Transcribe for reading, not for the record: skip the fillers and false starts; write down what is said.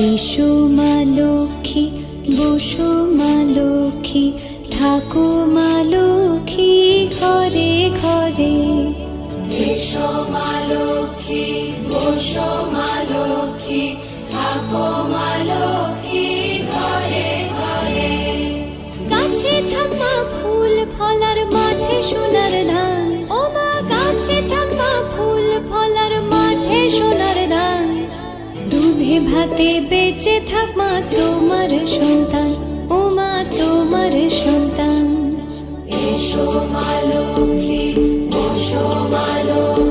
এসো মা লক্ষ্মী, বসো মা লক্ষ্মী, থাকো মা লক্ষ্মী ঘরে ঘরে। এসো মা লক্ষ্মী, বসো মা লক্ষ্মী, থাকো মা লক্ষ্মী ঘরে ঘরে। গাছে থাক মা ফুল ফলার, মাঠে সোনার ধান। ও মা গাছে থাক মা ফুল ফলার, মাঠে সোনার ধান। দুধে ভাতে বেঁচে থাক মা তোমার সন্তান, ও মা তোমার সন্তান। এসো মা লক্ষ্মী, বসো মা লক্ষ্মী,